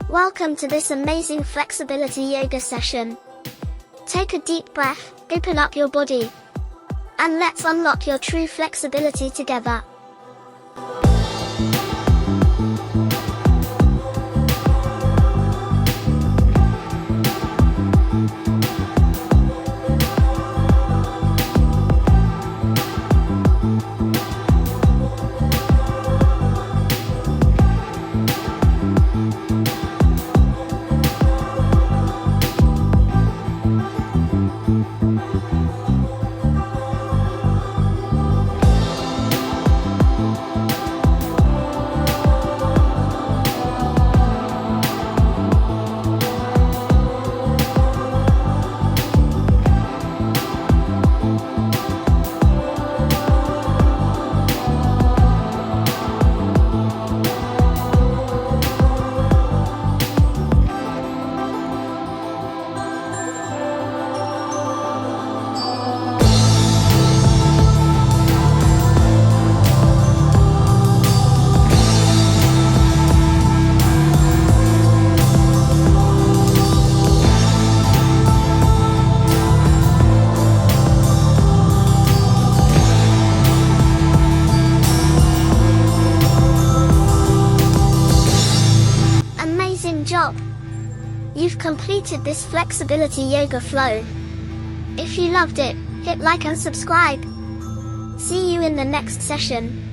Welcome to this amazing flexibility yoga session. Take a deep breath, open up your body, and let's unlock your true flexibility together. Amazing job! You've completed this flexibility yoga flow. If you loved it, hit like and subscribe. See you in the next session.